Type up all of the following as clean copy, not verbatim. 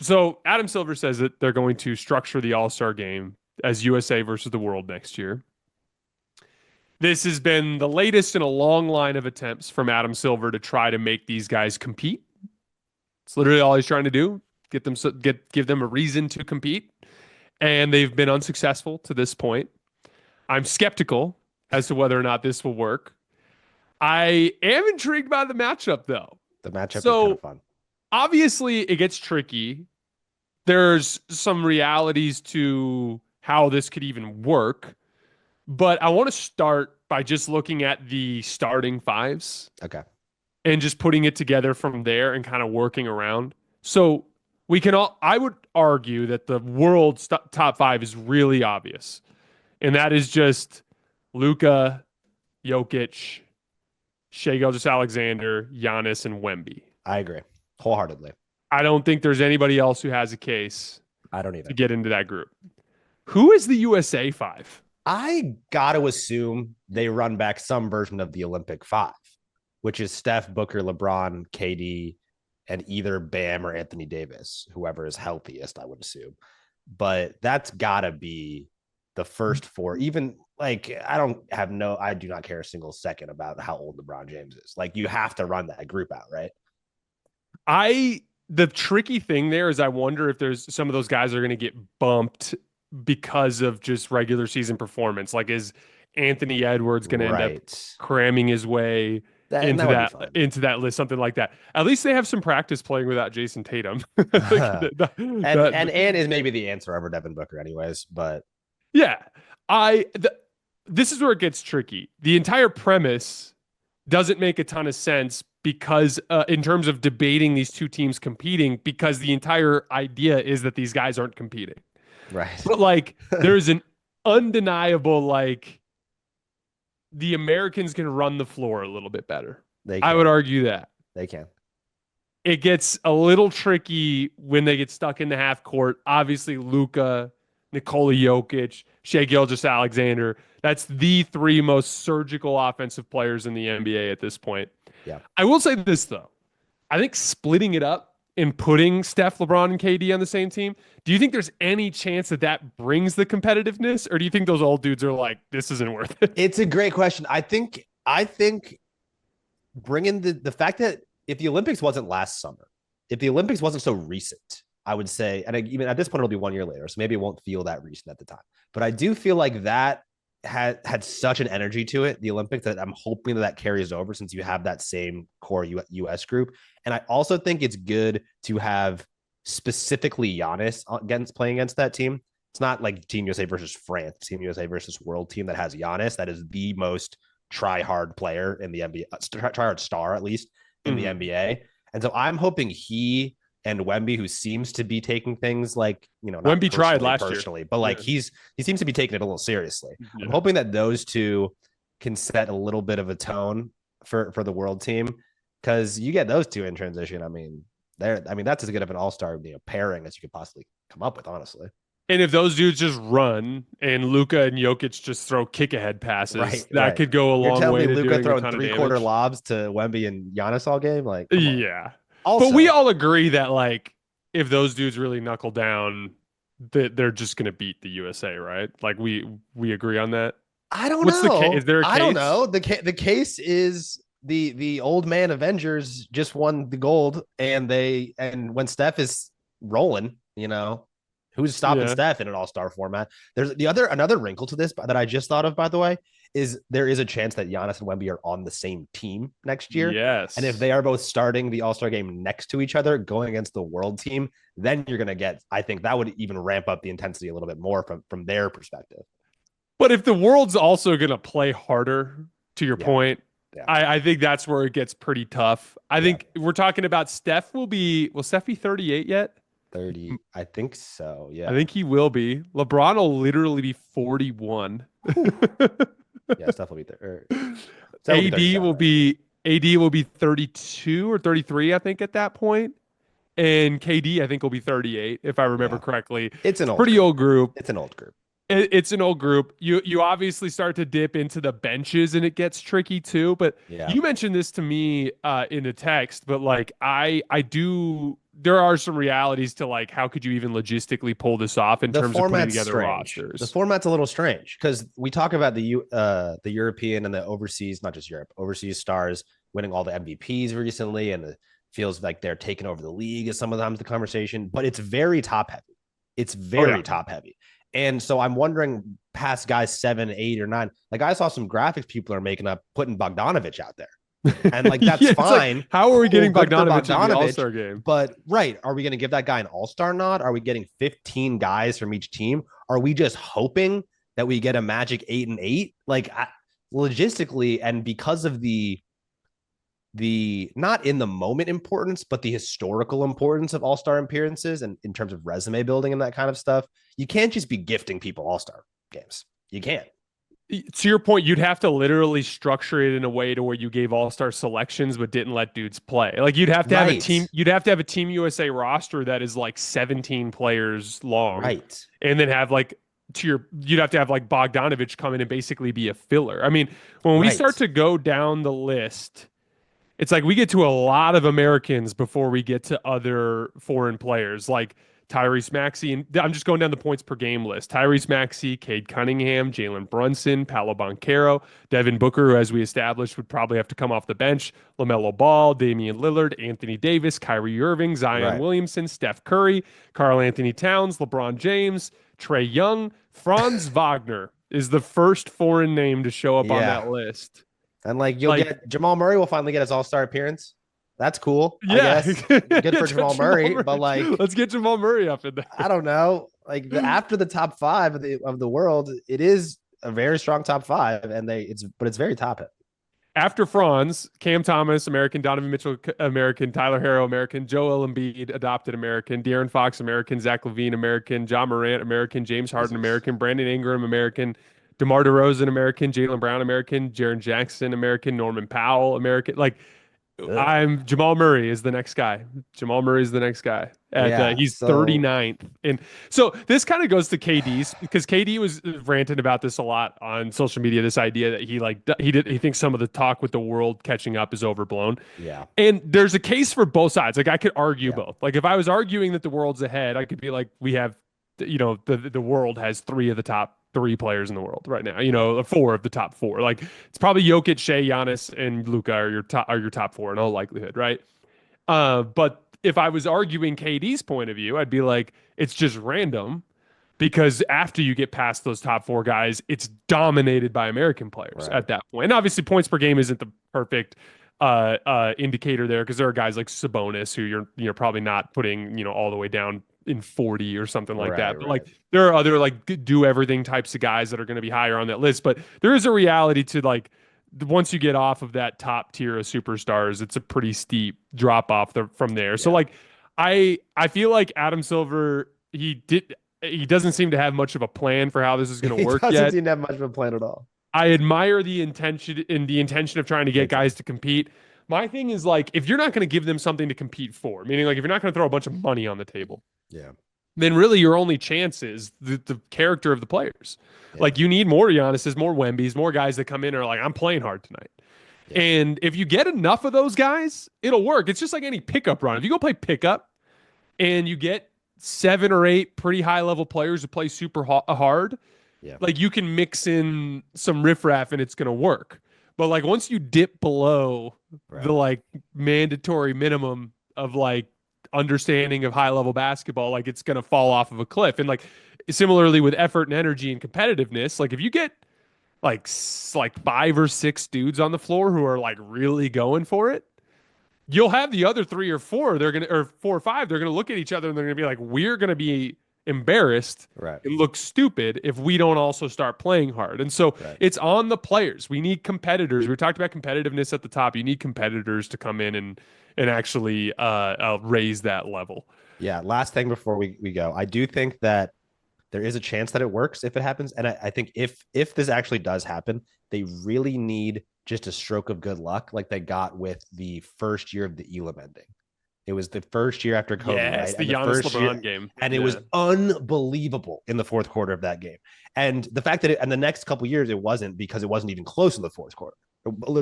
So Adam Silver says that they're going to structure the All-Star game as USA versus the world next year. This has been the latest in a long line of attempts from Adam Silver to try to make these guys compete. It's literally all he's trying to do. Give them a reason to compete. And they've been unsuccessful to this point. I'm skeptical as to whether or not this will work. I am intrigued by the matchup though. The matchup is kind of So fun. obviously it gets tricky. There's some realities to how this could even work, but I want to start by just looking at the starting fives Okay. and just putting it together from there and kind of working around. So we can all, I would argue that the world's top five is really obvious. And that is just Luka, Jokic, Shai Gilgeous-Alexander, Giannis, and Wemby. I agree wholeheartedly. I don't think there's anybody else who has a case I don't to either. get into that group. Who is the USA five? I got to assume they run back some version of the Olympic five, which is Steph, Booker, LeBron, KD, and either Bam or Anthony Davis, whoever is healthiest, I would assume. But that's got to be the first four. Even like, I do not care a single second about how old LeBron James is. Like, you have to run that group out, right? The tricky thing there is I wonder if there's some of those guys are going to get bumped because of just regular season performance. Like, is Anthony Edwards going to end up Right. cramming his way That would be fun. into that list, something like that? At least they have some practice playing without Jason Tatum. And is maybe the answer over Devin Booker, anyways. But Yeah, this is where it gets tricky. The entire premise doesn't make a ton of sense because in terms of debating these two teams competing, because the entire idea is that these guys aren't competing. right. But like there's an undeniable like the Americans can run the floor a little bit better. They I can. would argue that. They can. It gets a little tricky when they get stuck in the half court. Obviously, Luka, Nikola Jokic, Shai Gilgeous-Alexander. That's the three most surgical offensive players in the NBA at this point. Yeah. I will say this, though. I think splitting it up and putting Steph, LeBron, and KD on the same team, do you think there's any chance that that brings the competitiveness? Or do you think those old dudes are like, this isn't worth it? It's a great question. I think bringing the fact that if the Olympics wasn't last summer, if the Olympics wasn't so recent, I would say, and even at this point, it'll be 1 year later, so maybe it won't feel that recent at the time. But I do feel like that had such an energy to it, the Olympics, that I'm hoping that carries over since you have that same core US group. And I also think it's good to have specifically Giannis playing against that team. It's not like Team USA versus France, Team USA versus World Team that has Giannis. That is the most try hard player in the NBA, try hard star at least in the NBA. And so I'm hoping he and Wemby, who seems to be taking things like, not Wemby tried last personally, year. but like he seems to be taking it a little seriously. Yeah. I'm hoping that those two can set a little bit of a tone for the world team, because you get those two in transition. That's as good of an all-star pairing as you could possibly come up with, honestly. And if those dudes just run and Luka and Jokic just throw kick ahead passes, that could go a long way to Luka doing throwing a ton of three-quarter damage. lobs to Wemby and Giannis all game? Like, Yeah. Also, but we all agree that like if those dudes really knuckle down, that they're just going to beat the USA, right? Like we agree on that. I don't What's know. the case? Is there a case? I don't know. The case is the old man Avengers just won the gold, and when Steph is rolling, who's stopping Steph in an all-star format? There's another wrinkle to this that I just thought of, by the way, is there is a chance that Giannis and Wemby are on the same team next year. Yes. And if they are both starting the all-star game next to each other, going against the world team, then you're going to get, I think that would even ramp up the intensity a little bit more from their perspective. But if the world's also going to play harder, to your point, yeah. I think that's where it gets pretty tough. I think we're talking about Steph will Steph be 38 yet? 30, I think so. Yeah. I think he will be. LeBron will literally be 41. Yeah, Steph will be there. AD will be 32 or 33, I think, at that point. And KD, I think, will be 38, if I remember correctly. It's an pretty old group. It's an old group. It's an old group. You obviously start to dip into the benches and it gets tricky too. But you mentioned this to me in a text, but like I do there are some realities to like how could you even logistically pull this off in The terms of putting format's together strange. The rosters. format's a little strange because we talk about the European and the overseas, not just Europe, overseas stars winning all the MVPs recently, and it feels like they're taking over the league is sometimes the conversation, but it's very top heavy. It's Oh yeah. very top heavy. And so I'm wondering past guys 7, 8, or 9. Like I saw some graphics people are making up putting Bogdanovich out there. And like that's Yeah, it's fine. like, how are we Cool, getting good for Bogdanovich in the Bogdanovich. All-Star game? But right, are we going to give that guy an all-star nod? Are we getting 15 guys from each team? Are we just hoping that we get a magic 8 and 8? Like logistically, and because of the not in the moment importance, but the historical importance of all-star appearances and in terms of resume building and that kind of stuff, you can't just be gifting people all-star games. You can't. To your point, you'd have to literally structure it in a way to where you gave all-star selections but didn't let dudes play. Like you'd have to have a team, you'd have to have a Team USA roster that is like 17 players long. Right. And then have like you'd have to have like Bogdanovich come in and basically be a filler. I mean, when we start to go down the list, it's like we get to a lot of Americans before we get to other foreign players like Tyrese Maxey. And I'm just going down the points per game list. Tyrese Maxey, Cade Cunningham, Jalen Brunson, Paolo Banchero, Devin Booker, who, as we established, would probably have to come off the bench, LaMelo Ball, Damian Lillard, Anthony Davis, Kyrie Irving, Zion Williamson, Steph Curry, Karl Anthony Towns, LeBron James, Trae Young, Franz Wagner is the first foreign name to show up on that list. And like you'll get Jamal Murray will finally get his all-star appearance. That's cool. Yeah. I guess. Good for Jamal Murray, but like let's get Jamal Murray up in there. I don't know. Like after the top 5 of the world, it is a very strong top 5, and it's very top heavy. After Franz, Cam Thomas, American, Donovan Mitchell, American, Tyler Herro, American, Joel Embiid, adopted American, De'Aaron Fox, American, Zach LaVine, American, John Morant, American, James Harden, American, Brandon Ingram, American, DeMar DeRozan, American, Jaylen Brown, American, Jaren Jackson, American, Norman Powell, American. Like, Jamal Murray is the next guy. Jamal Murray is the next guy. He's 39th. And so this kind of goes to KD's because KD was ranting about this a lot on social media, this idea that he thinks some of the talk with the world catching up is overblown. Yeah. And there's a case for both sides. Like I could argue both. Like if I was arguing that the world's ahead, I could be like, we have, the world has 3 of the top 3 players in the world right now, 4 of the top 4. Like it's probably Jokic, Shea, Giannis, and Luka are your top 4 in all likelihood, right? But if I was arguing KD's point of view, I'd be like, it's just random because after you get past those top 4 guys, it's dominated by American players at that point. And obviously points per game isn't the perfect indicator there because there are guys like Sabonis who you're probably not putting, all the way down in 40 or something like that. But like there are other like do everything types of guys that are going to be higher on that list. But there is a reality to like once you get off of that top tier of superstars, it's a pretty steep drop off from there. So like I feel like Adam Silver, he doesn't seem to have much of a plan for how this is going to work yet. He doesn't seem to have much of a plan at all. I admire the intention of trying to get guys to compete. My thing is like, if you're not going to give them something to compete for, meaning like if you're not going to throw a bunch of money on the table, then really your only chance is the character of the players. Like you need more Giannis's, more Wemby's, more guys that come in and are like, I'm playing hard tonight. And if you get enough of those guys, it'll work. It's just like any pickup run. If you go play pickup and you get 7 or 8 pretty high level players who play super hard, like you can mix in some riffraff and it's going to work. But like once you dip below the like mandatory minimum of like understanding of high level basketball, like it's going to fall off of a cliff. And like similarly with effort and energy and competitiveness, like if you get like 5 or 6 dudes on the floor who are like really going for it, you'll have the other 3 or 4, or 4 or 5, they're going to look at each other and they're going to be like, we're going to be embarrassed and look stupid if we don't also start playing hard. And so it's on the players. We need competitors. We talked about competitiveness at the top. You need competitors to come in and actually raise that level. Yeah. Last thing before we go, I do think that there is a chance that it works if it happens. And I think if this actually does happen, they really need just a stroke of good luck like they got with the first year of the Elam ending. It was the first year after COVID, right? The Giannis LeBron game. And it was unbelievable in the fourth quarter of that game. And the fact that and the next couple of years, it wasn't because it wasn't even close in the fourth quarter,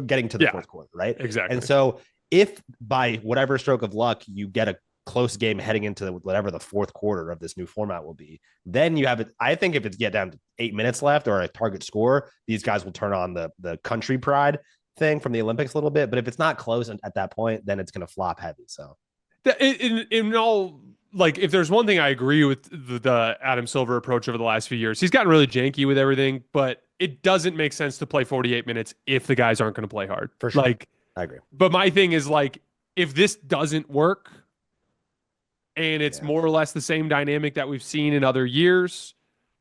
getting to the fourth quarter, right? Exactly. And so if by whatever stroke of luck you get close game heading into whatever the fourth quarter of this new format will be, then you have it. I think if it's get down to 8 minutes left or a target score, these guys will turn on the country pride thing from the Olympics a little bit. But if it's not close at that point, then it's going to flop heavy. So in all, like, if there's one thing I agree with the Adam Silver approach over the last few years, he's gotten really janky with everything, but it doesn't make sense to play 48 minutes if the guys aren't going to play hard. For sure. Like, I agree. But my thing is, like, if this doesn't work and it's more or less the same dynamic that we've seen in other years,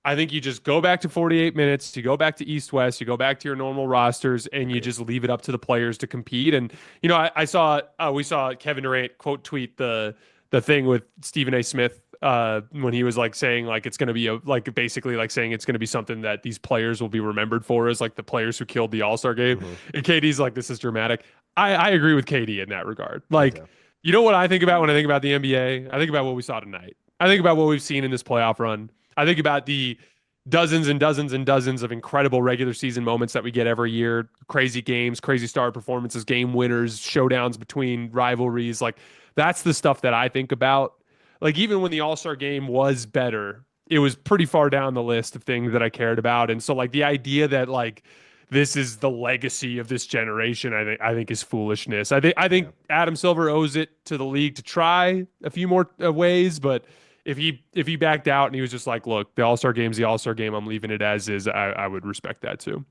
I think you just go back to 48 minutes, you go back to East-West, you go back to your normal rosters, and you just leave it up to the players to compete. And, you know, we saw Kevin Durant quote tweet the thing with Stephen A. Smith when he was like saying like it's going to be basically like saying it's going to be something that these players will be remembered for, as like the players who killed the All-Star game. And KD's like, this is dramatic. I agree with KD in that regard. Like, you know what I think about when I think about the NBA? I think about what we saw tonight. I think about what we've seen in this playoff run. I think about the dozens and dozens and dozens of incredible regular season moments that we get every year. Crazy games, crazy star performances, game winners, showdowns between rivalries. Like, that's the stuff that I think about. Like, even when the All-Star game was better, it was pretty far down the list of things that I cared about. And so, like, the idea that, like, this is the legacy of this generation, I think is foolishness. I think Adam Silver owes it to the league to try a few more ways, but if he backed out and he was just like, look, the All-Star game's the All-Star game, I'm leaving it as is, I would respect that too.